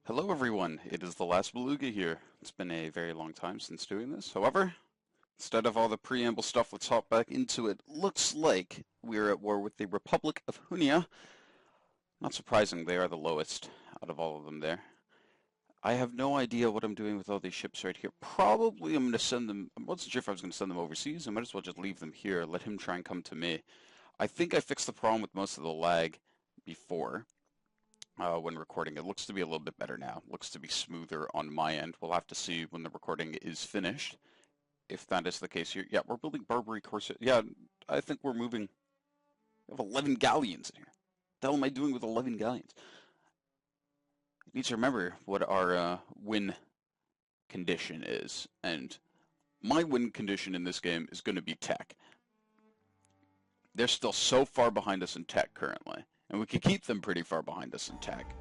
Hello everyone, it is the last Beluga here. It's been a very long time since doing this. However, instead of all the preamble stuff, let's hop back into it. Looks like we're at war with the Republic of Hunia. Not surprising, they are the lowest out of all of them there. I have no idea what I'm doing with all these ships right here. Probably I'm going to send them, I wasn't sure if I was going to send them overseas. I might as well just leave them here, let him try and come to me. I think I fixed the problem with most of the lag before. When recording. It looks to be a little bit better now. Looks to be smoother on my end. We'll have to see when the recording is finished, if that is the case here. Yeah, we're building Barbary Corsair. Yeah, I think we're moving. We have 11 galleons in here. What the hell am I doing with 11 galleons? I need to remember what our win condition is, and my win condition in this game is going to be tech. They're still so far behind us in tech currently. And we can keep them pretty far behind us in tech.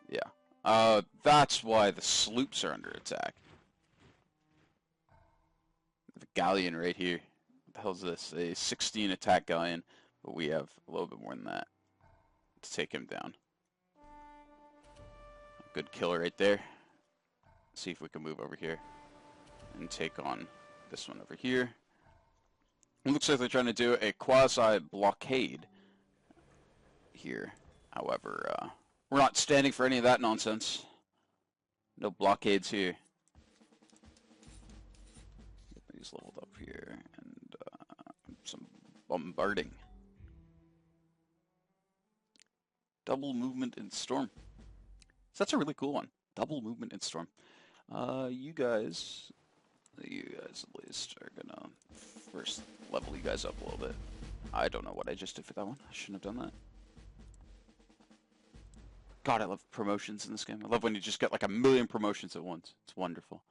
Yeah. That's why the sloops are under attack. The galleon right here. What the hell is this? A 16 attack galleon. But we have a little bit more than that to take him down. Good kill right there. Let's see if we can move over here and take on this one over here. It looks like they're trying to do a quasi-blockade here. However, we're not standing for any of that nonsense. No blockades here. Get these leveled up here and some bombarding. Double movement in storm. So that's a really cool one. Double movement in storm. You guys at least are gonna first level you guys up a little bit. I don't know what I just did for that one. I shouldn't have done that. God, I love promotions in this game. I love when you just get like a million promotions at once. It's wonderful.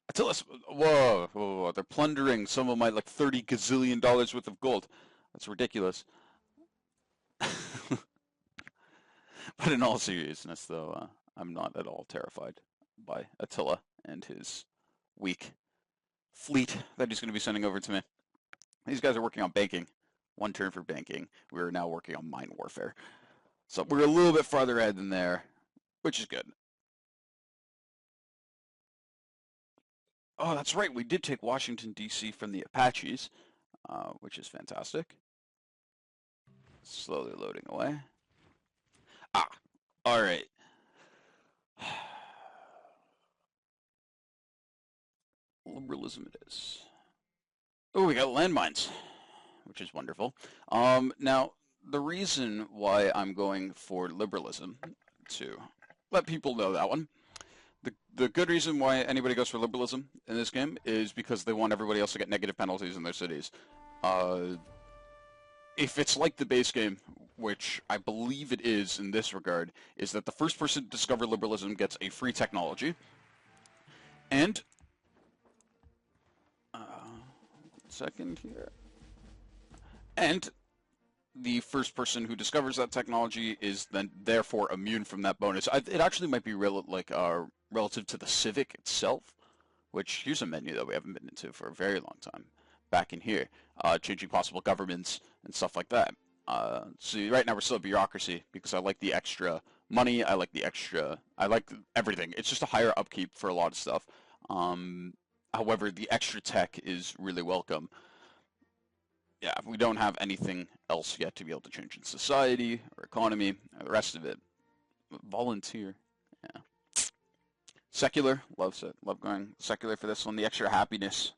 Until us, whoa, they're plundering some of my like $30 gazillion worth of gold. That's ridiculous. But in all seriousness, though, I'm not at all terrified by Attila and his weak fleet that he's going to be sending over to me. These guys are working on banking. One turn for banking. We're now working on mine warfare. So we're a little bit farther ahead than there, which is good. Oh, that's right. We did take Washington, D.C. from the Apaches, which is fantastic. Slowly loading away. Ah, all right. Liberalism it is. Oh, we got landmines, which is wonderful. Now, the reason why I'm going for liberalism, to let people know that one, the good reason why anybody goes for liberalism in this game is because they want everybody else to get negative penalties in their cities. If it's like the base game, which I believe it is in this regard, is that the first person to discover liberalism gets a free technology, and second here, and the first person who discovers that technology is then therefore immune from that bonus. It actually might be relative to the Civic itself, which here's a menu that we haven't been into for a very long time. Back in here, changing possible governments and stuff like that. So right now we're still a bureaucracy because I like the extra money. I like everything. It's just a higher upkeep for a lot of stuff. However, the extra tech is really welcome. Yeah, we don't have anything else yet to be able to change in society or economy or the rest of it. Volunteer, yeah. Secular, love going secular for this one. The extra happiness,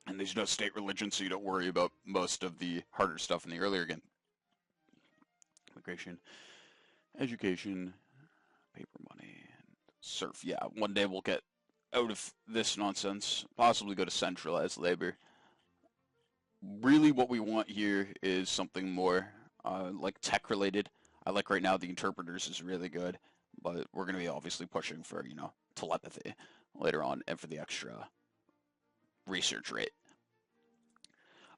and there's no state religion, so you don't worry about most of the harder stuff in the earlier game. Immigration, education, paper money, and serf. Yeah, one day we'll get out of this nonsense, possibly go to centralized labor. Really what we want here is something more like tech related. I like right now the interpreters is really good, but we're going to be obviously pushing for, telepathy later on and for the extra research rate.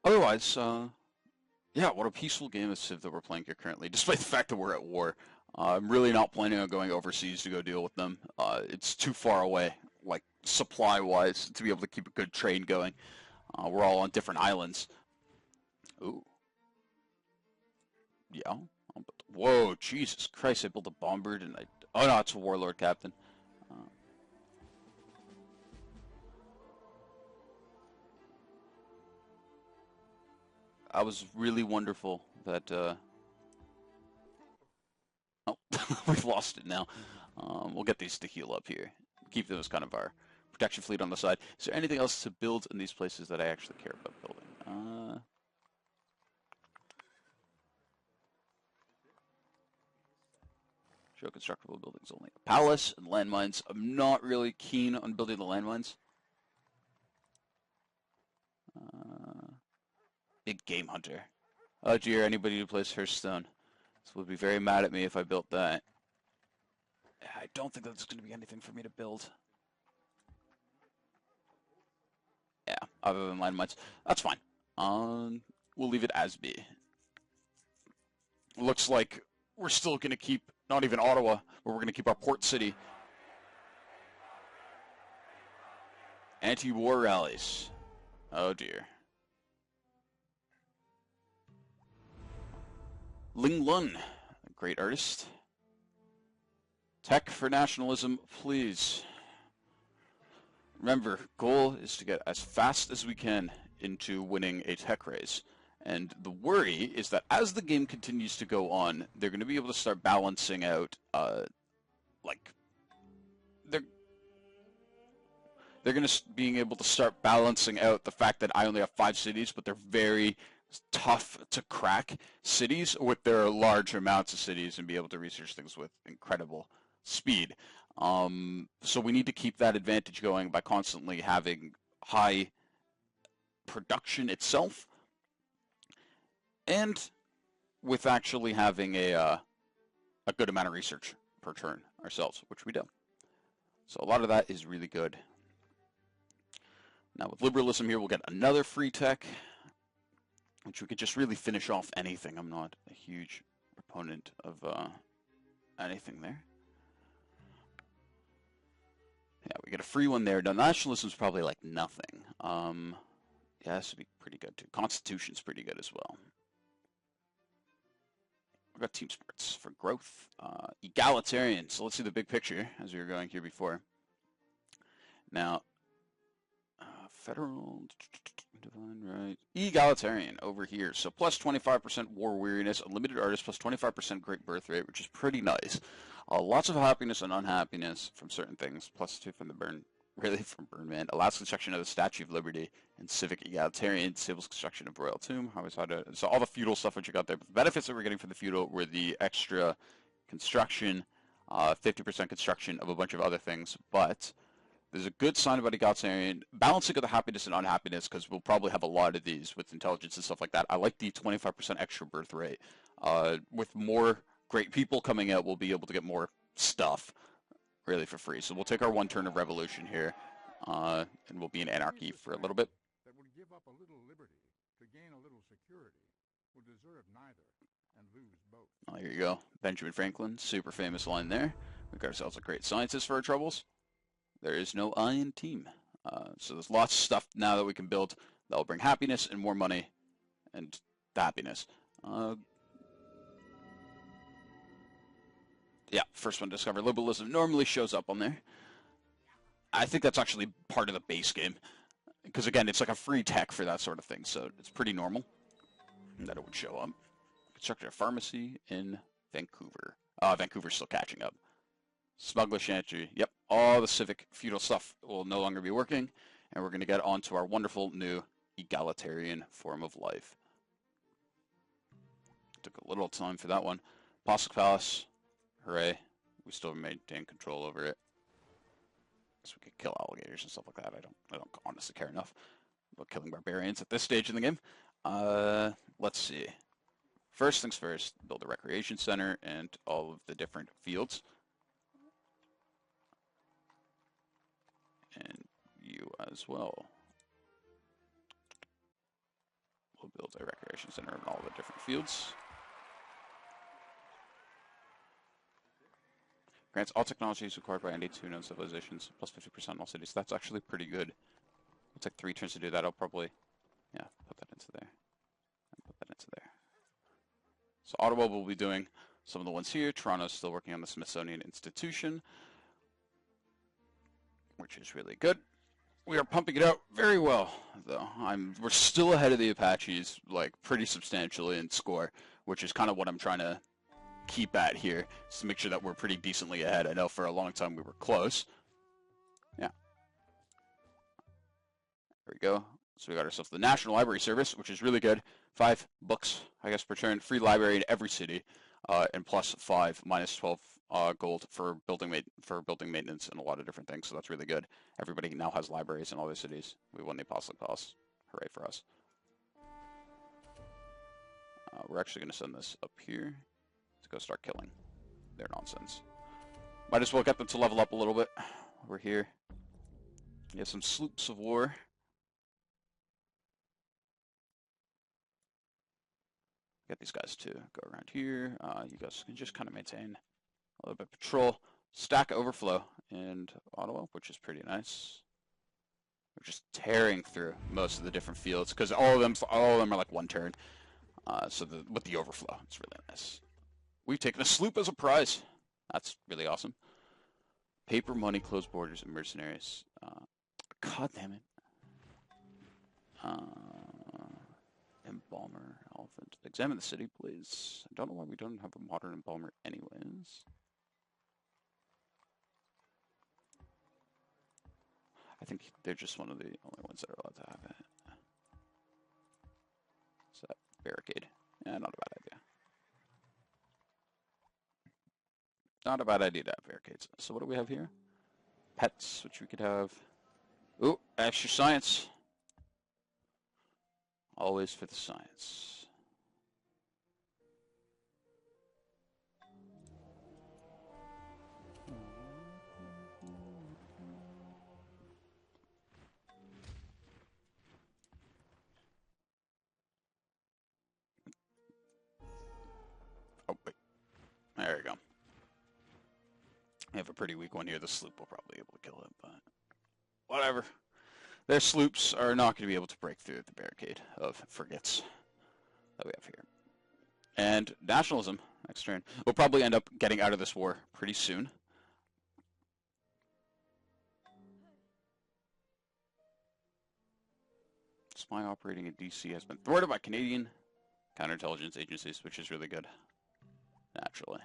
Otherwise, yeah, what a peaceful game of Civ that we're playing here currently, despite the fact that we're at war. I'm really not planning on going overseas to go deal with them. It's too far away, like supply-wise, to be able to keep a good trade going. We're all on different islands. Ooh. Yeah. Whoa, Jesus Christ, I built a bombard and I Oh no, it's a warlord captain. I was really wonderful that, oh, we've lost it now. We'll get these to heal up here. Keep them as kind of our protection fleet on the side. Is there anything else to build in these places that I actually care about building? Show constructible buildings only. Palace and landmines. I'm not really keen on building the landmines. Big game hunter. Oh dear, anybody who plays Hearthstone would be very mad at me if I built that. I don't think that's going to be anything for me to build. Yeah, other than landmines. That's fine. We'll leave it as be. Looks like we're still going to keep, not even Ottawa, but we're going to keep our port city. Anti-war rallies. Oh dear. Ling Lun, a great artist. Tech for nationalism, please. Remember, goal is to get as fast as we can into winning a tech race. And the worry is that as the game continues to go on, they're going to be able to start balancing out, they're going to being able to start balancing out the fact that I only have 5 cities, but they're very tough to crack cities with their large amounts of cities and be able to research things with incredible speed. So we need to keep that advantage going by constantly having high production itself, and with actually having a good amount of research per turn ourselves, which we do. So a lot of that is really good. Now with liberalism here, we'll get another free tech, which we could just really finish off anything. I'm not a huge proponent of anything there. Yeah, we get a free one there. Now nationalism's probably like nothing. Yeah, this would be pretty good too. Constitution's pretty good as well. We've got team sports for growth. Egalitarian. So let's see the big picture as we were going here before. Now, federal, divine right. Egalitarian over here. So plus 25% war weariness, unlimited artist, plus 25% great birth rate, which is pretty nice. Lots of happiness and unhappiness from certain things. Plus 2 from the burn, really from Burn Man. Allows construction of the Statue of Liberty and civic egalitarian. Disables construction of Royal Tomb. So all the feudal stuff which you got there. But the benefits that we're getting from the feudal were the extra construction, 50% construction of a bunch of other things. But there's a good sign about egalitarian. Balancing of the happiness and unhappiness, because we'll probably have a lot of these with intelligence and stuff like that. I like the 25% extra birth rate. With more great people coming out, we'll be able to get more stuff, really, for free. So we'll take our 1 turn of revolution here, and we'll be in anarchy for a little bit. That would give up a little liberty to gain a little security would deserve neither and lose both. Oh, here you go. Benjamin Franklin, super famous line there. We got ourselves a great scientist for our troubles. There is no I in team. So there's lots of stuff now that we can build that will bring happiness and more money and happiness. Yeah, first one to discover liberalism normally shows up on there. I think that's actually part of the base game. Because again, it's like a free tech for that sort of thing, so it's pretty normal that it would show up. Constructed a pharmacy in Vancouver. Vancouver's still catching up. Smuggler Chantry. Yep, all the civic feudal stuff will no longer be working, and we're going to get onto our wonderful new egalitarian form of life. Took a little time for that one. Apostolic Palace. Hooray. We still maintain control over it. So we could kill alligators and stuff like that. I don't honestly care enough about killing barbarians at this stage in the game. Let's see. First things first, build a recreation center and all of the different fields. And you as well. We'll build a recreation center in all the different fields. Grants all technologies required by any 2 known civilizations, plus 50% on all cities. That's actually pretty good. It'll take 3 turns to do that. I'll probably, yeah, put that into there. And put that into there. So Ottawa will be doing some of the ones here. Toronto's still working on the Smithsonian Institution, which is really good. We are pumping it out very well, though. We're still ahead of the Apaches, like, pretty substantially in score, which is kind of what I'm trying to keep at here, just to make sure that we're pretty decently ahead. I know for a long time we were close. Yeah. There we go. So we got ourselves the National Library Service, which is really good. 5 books, I guess, per turn. Free library in every city, and plus 5, minus 12 gold for building maintenance and a lot of different things. So that's really good. Everybody now has libraries in all their cities. We won the Apostolic Palace. Hooray for us. We're actually going to send this up here to go start killing their nonsense. Might as well get them to level up a little bit. We're here. We have some sloops of war. Get these guys to go around here. You guys can just kind of maintain a little bit of patrol. Stack overflow in Ottawa, which is pretty nice. We're just tearing through most of the different fields because all of them are like 1 turn. So with the overflow, it's really nice. We've taken a sloop as a prize. That's really awesome. Paper, money, closed borders, and mercenaries. God damn it. Embalmer, elephant. Examine the city, please. I don't know why we don't have a modern embalmer anyways. I think they're just one of the only ones that are allowed to have it. So that barricade. Yeah, not a bad idea. Not a bad idea to have barricades. So what do we have here? Pets, which we could have. Ooh, extra science. Always for the science. Oh, wait. There we go. We have a pretty weak one here. The sloop will probably be able to kill it, but whatever. Their sloops are not going to be able to break through the barricade of frigates that we have here. And nationalism, next turn. We'll probably end up getting out of this war pretty soon. Spy operating in DC has been thwarted by Canadian counterintelligence agencies, which is really good. Naturally.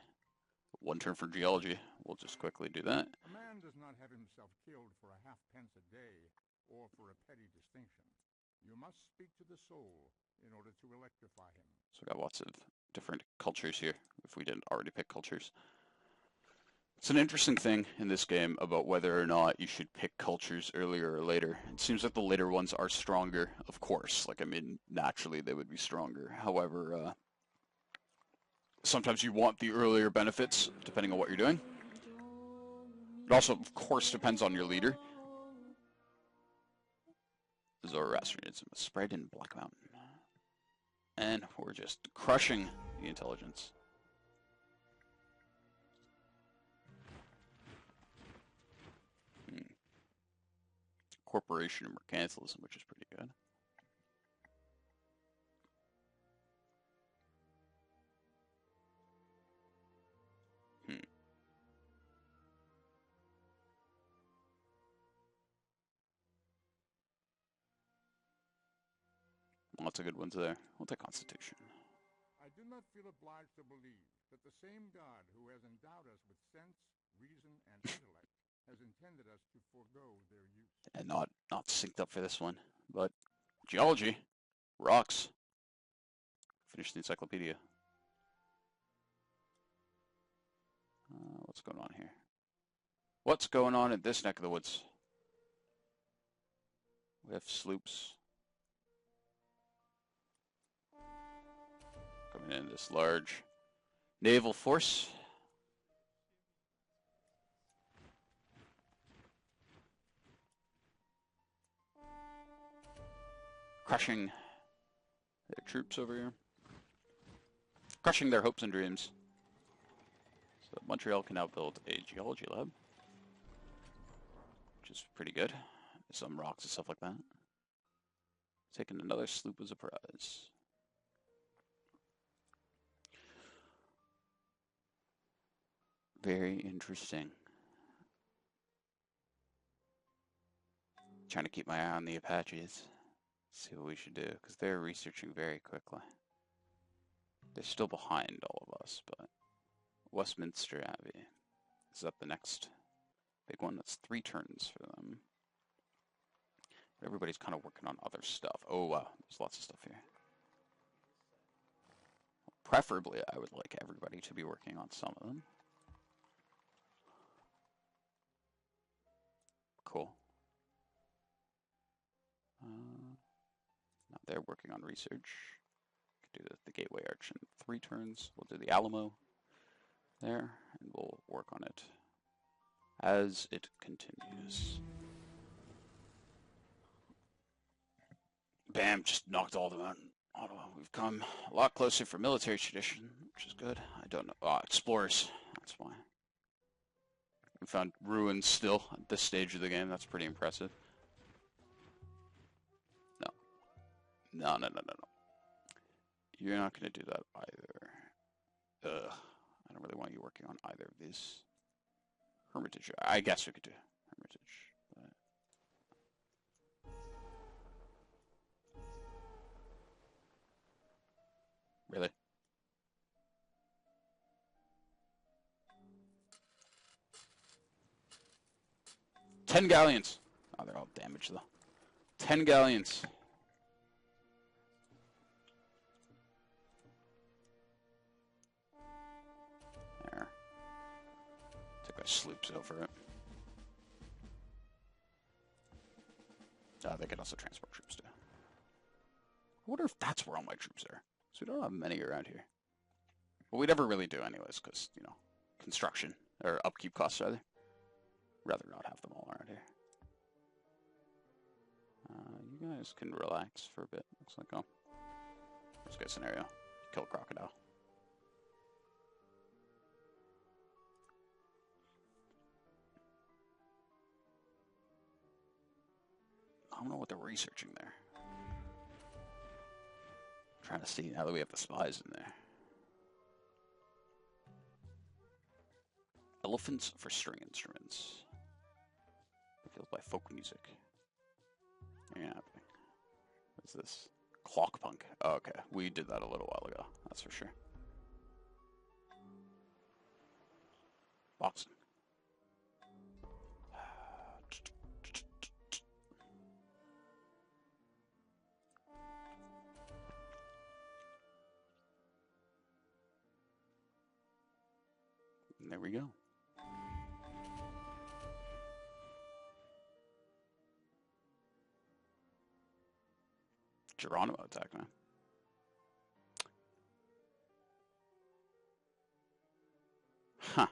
1 turn for geology. We'll just quickly do that. A man does not have himself killed for a halfpence a day or for a petty distinction. You must speak to the soul in order to electrify him. So we got lots of different cultures here, if we didn't already pick cultures. It's an interesting thing in this game about whether or not you should pick cultures earlier or later. It seems like the later ones are stronger, of course. Like, I mean, naturally they would be stronger. However, sometimes you want the earlier benefits, depending on what you're doing. It also, of course, depends on your leader. Zoroastrianism spread in Black Mountain. And we're just crushing the intelligence. Corporation and mercantilism, which is pretty good. Lots of good ones there. We'll take Constitution. I do not feel obliged to believe that the same God who has endowed us with sense, reason, and intellect has intended us to forego their use. And not synced up for this one, but geology rocks. Finish the encyclopedia. What's going on here? What's going on in this neck of the woods? We have sloops coming in, this large naval force. Crushing their troops over here. Crushing their hopes and dreams. So Montreal can now build a geology lab, which is pretty good. Some rocks and stuff like that. Taking another sloop as a prize. Very interesting. Trying to keep my eye on the Apaches. See what we should do, because they're researching very quickly. They're still behind all of us, but Westminster Abbey is up the next big one. That's 3 turns for them. But everybody's kind of working on other stuff. Oh wow, there's lots of stuff here. Preferably, I would like everybody to be working on some of them. Cool. Now they're working on research. Do the Gateway Arch in 3 turns. We'll do the Alamo there, and we'll work on it as it continues. Bam, just knocked all of them out in Ottawa. We've come a lot closer for military tradition, which is good. I don't know. Explorers, that's why. We found ruins still at this stage of the game. That's pretty impressive. No. You're not going to do that either. Ugh. I don't really want you working on either of these. Hermitage. I guess we could do Hermitage. But... Really? Ten galleons. Oh, they're all damaged though. 10 galleons. There. Took our sloops over it. They can also transport troops too. I wonder if that's where all my troops are. So we don't have many around here. Well, we never really do anyways, because, you know, construction, or upkeep costs, rather. Rather not have them all around here. You guys can relax for a bit. Looks like, oh. Worst case scenario. Kill a crocodile. I don't know what they're researching there. I'm trying to see now that we have the spies in there. Elephants for string instruments. Fueled by folk music. Yeah. What's this? Clock punk. Oh, okay. We did that a little while ago. That's for sure. Boxing. And there we go. Geronimo attack, man. Huh.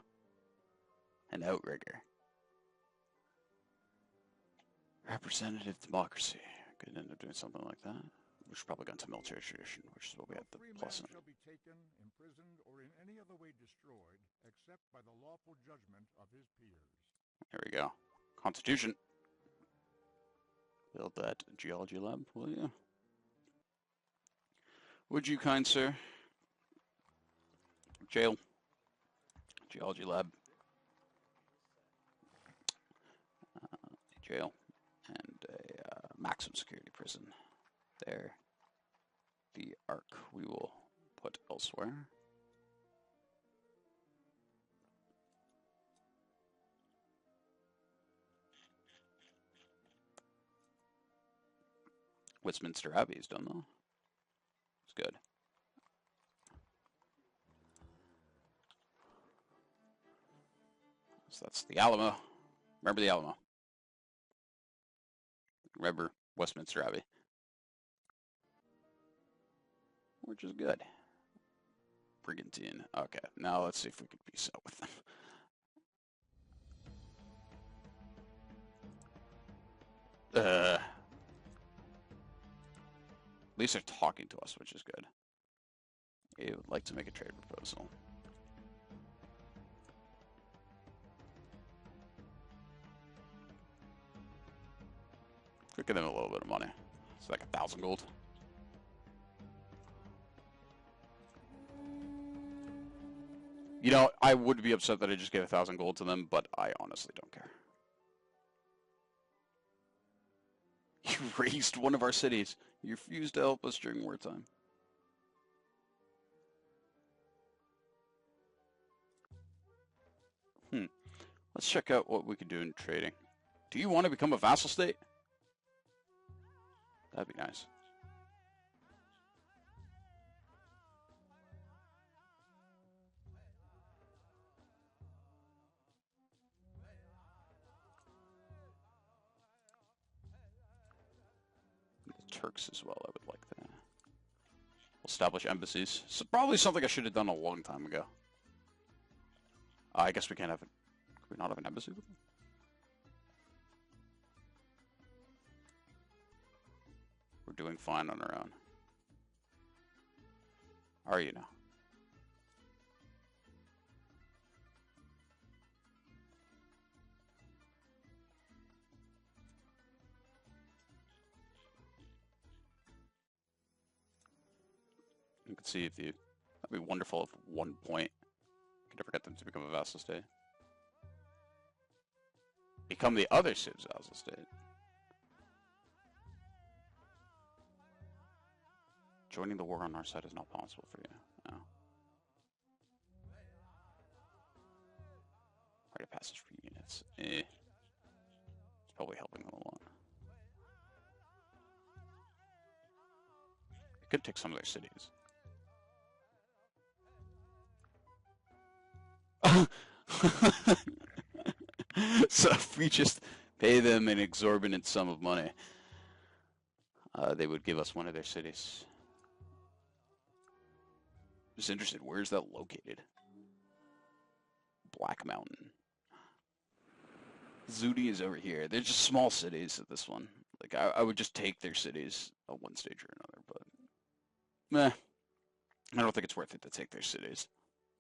An outrigger. Representative democracy. Could end up doing something like that. We should probably go into military tradition, which is what we have the plus in. Shall be taken, imprisoned, or in any other way destroyed, except by the lawful judgment of his peers. There we go. Constitution. Build that geology lab, will you? Would you, kind sir? Jail. Geology lab. Jail. And a maximum security prison. There. The Ark we will put elsewhere. Westminster Abbey is done though. It's good. So that's the Alamo. Remember the Alamo. Remember Westminster Abbey. Which is good. Brigantine. Okay, now let's see if we can peace out with them. At least they're talking to us, which is good. I would like to make a trade proposal. Could give them a little bit of money. It's like 1,000 gold. You know, I would be upset that I just gave 1,000 gold to them, but I honestly don't care. You razed one of our cities. You refused to help us during wartime. Let's check out what we could do in trading. Do you want to become a vassal state? That'd be nice. The Turks as well, I would like that. Establish embassies. So probably something I should have done a long time ago. I guess we can't have it. Could we not have an embassy with them? We're doing fine on our own. Are you now? You can see if the... That'd be wonderful if at one point you could ever get them to become a vassal state. Become the other Civ's vassal state. Joining the war on our side is not possible for you. No. Rite of passage for units. It's probably helping them a lot. It could take some of their cities. So if we just pay them an exorbitant sum of money, they would give us one of their cities. Just interested, where's that located? Black Mountain. Zudi is over here. They're just small cities at this one. Like, I would just take their cities at one stage or another, but... Meh. I don't think it's worth it to take their cities.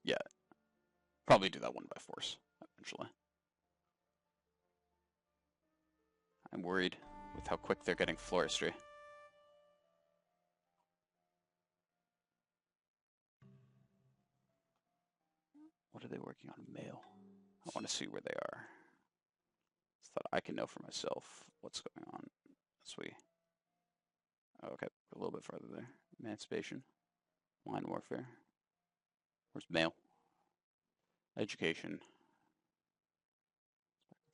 Yeah. Probably do that one by force, eventually. I'm worried with how quick they're getting floristry. What are they working on? Mail. I want to see where they are. So that I can know for myself what's going on. Sweet. Oh, okay, a little bit farther there. Emancipation. Line warfare. Where's mail? Education.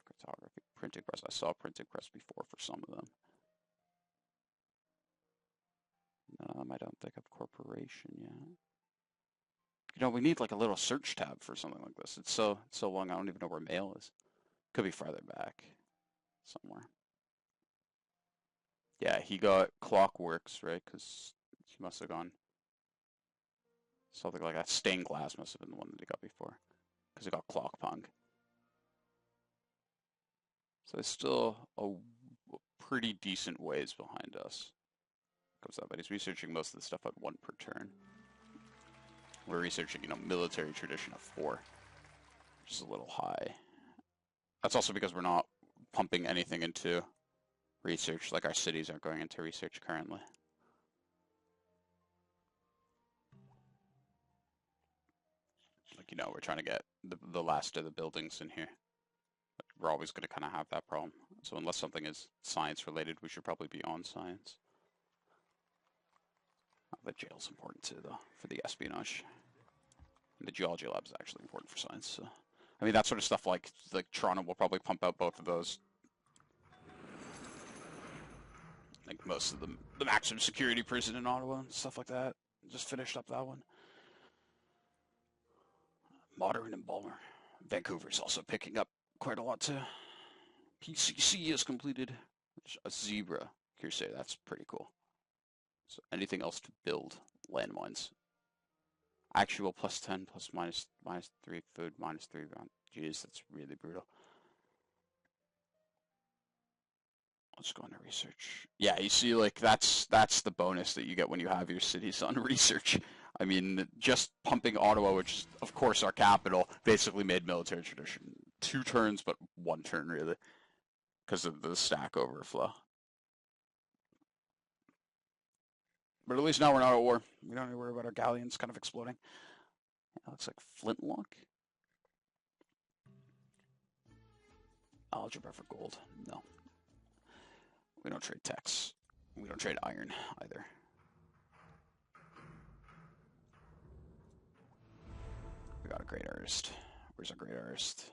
Cartography. Printing press. I saw printing press before for some of them. I don't think of corporation yet. You know, we need like a little search tab for something like this. It's so long, I don't even know where mail is. Could be farther back somewhere. Yeah, he got Clockworks, right? Because he must have gone something like that. Stained glass must have been the one that he got before. Because he got Clockpunk. So it's still a pretty decent ways behind us. Comes out, but he's researching most of the stuff at 1 per turn. We're researching, military tradition of 4, which is a little high. That's also because we're not pumping anything into research, like our cities aren't going into research currently. Like, we're trying to get the last of the buildings in here. But we're always going to kind of have that problem. So unless something is science related, we should probably be on science. The jail's important too, though, for the espionage. And the geology lab is actually important for science. So, I mean, that sort of stuff, like Toronto will probably pump out both of those. Like most of the maximum security prison in Ottawa and stuff like that. Just finished up that one. Modern and Balmer. Vancouver's also picking up quite a lot too. PCC is completed. A zebra. Hearsay, that's pretty cool. So anything else to build? Landmines. Actual +10, -3 food, -3 round. Jeez, that's really brutal. Let's go into research. Yeah, you see, like, that's the bonus that you get when you have your cities on research. I mean, just pumping Ottawa, which is, of course, our capital, basically made military tradition 2 turns, but 1 turn, really, because of the stack overflow. But at least now we're not at war. We don't need to worry about our galleons kind of exploding. It looks like Flintlock. Algebra for gold. No. We don't trade techs. We don't trade iron either. We got a great artist. Where's our great artist?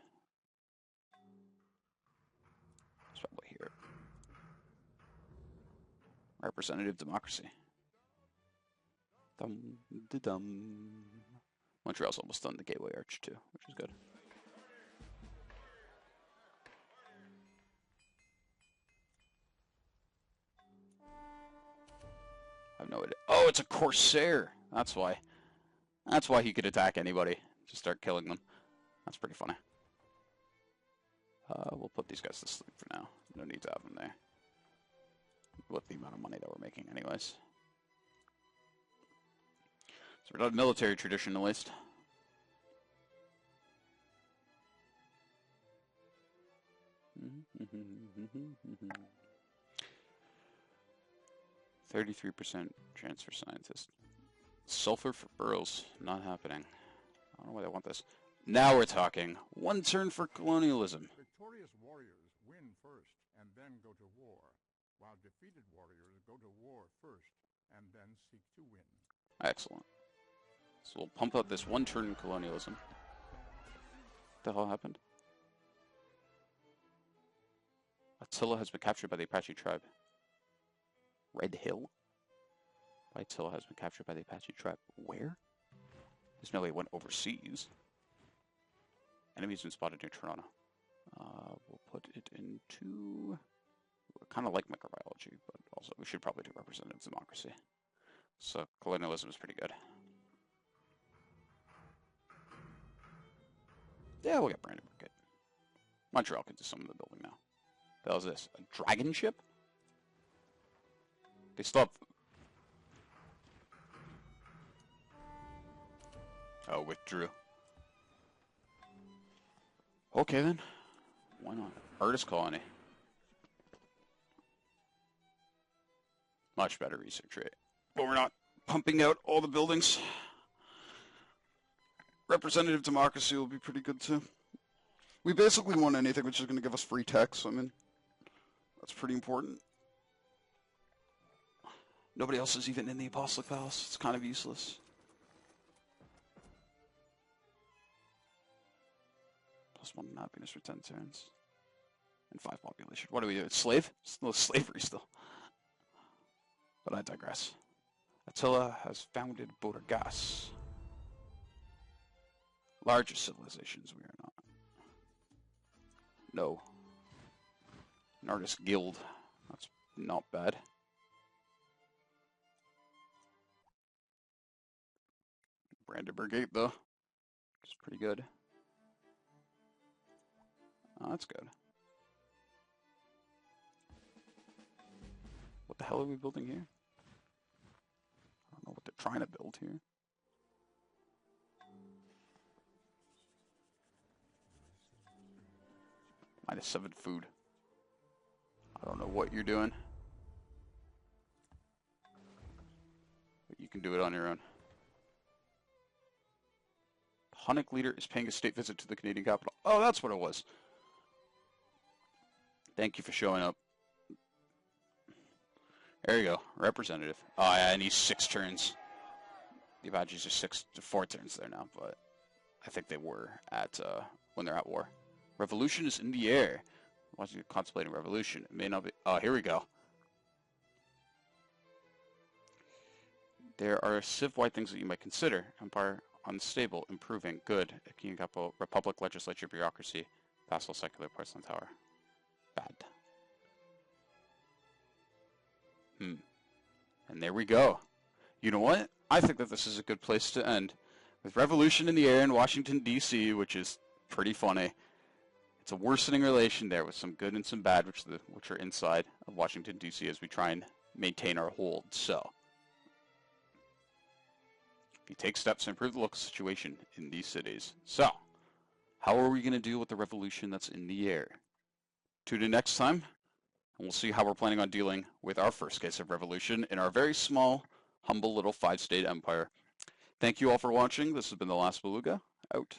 It's probably here. Representative democracy. Dum-de-dum. Montreal's almost done the Gateway Arch too, which is good. I have no idea. Oh, it's a Corsair! That's why. That's why he could attack anybody. Just start killing them. That's pretty funny. We'll put these guys to sleep for now. No need to have them there. With the amount of money that we're making anyways. So we're not a military tradition at least. Mm-hmm. 33% transfer scientist. Sulfur for burrows. Not happening. I don't know why they want this. Now we're talking. One turn for colonialism. Victorious warriors win first and then go to war, while defeated warriors go to war first and then seek to win. Excellent. So we'll pump up this one turn colonialism. What the hell happened? Attila has been captured by the Apache tribe. Red Hill? Attila has been captured by the Apache tribe. Where? There's no way it went overseas. Enemies been spotted near Toronto. We'll put it into... I kind of like microbiology, but also we should probably do representative democracy. So colonialism is pretty good. Yeah, we'll get Brandenburg. Good. Montreal can do some of the building now. What the hell is this? A dragon ship? They still have... Oh, withdrew. Okay then. Why not? Artist colony. Much better research rate. But we're not pumping out all the buildings. Representative democracy will be pretty good too. We basically want anything which is going to give us free text. I mean, that's pretty important. Nobody else is even in the Apostolic Palace. It's kind of useless. +1 in happiness for 10 turns. And 5 population. What do we do? Slave? Still slavery still. But I digress. Attila has founded Bodegas. Largest civilizations we are not. No. An artist guild. That's not bad. Brandenburg Gate though. Which is pretty good. Oh, that's good. What the hell are we building here? I don't know what they're trying to build here. -7 food. I don't know what you're doing. But you can do it on your own. The Hunnic leader is paying a state visit to the Canadian capital. Oh, that's what it was. Thank you for showing up. There you go. Representative. Oh, yeah, I need 6 turns. The Apaches are 4 turns there now, but I think they were at when they're at war. Revolution is in the air. Once you're contemplating revolution, it may not be. Oh, here we go. There are civ-wide things that you might consider. Empire unstable, improving, good. King capital, republic, legislature, bureaucracy, vassal, secular, porcelain tower. Bad. And there we go. You know what? I think that this is a good place to end. With revolution in the air in Washington, D.C., which is pretty funny. It's a worsening relation there with some good and some bad, which are inside of Washington, D.C. as we try and maintain our hold. So, if you take steps to improve the local situation in these cities. So, how are we going to deal with the revolution that's in the air? Tune in next time, and we'll see how we're planning on dealing with our first case of revolution in our very small, humble little 5-state empire. Thank you all for watching. This has been The Last Beluga. Out.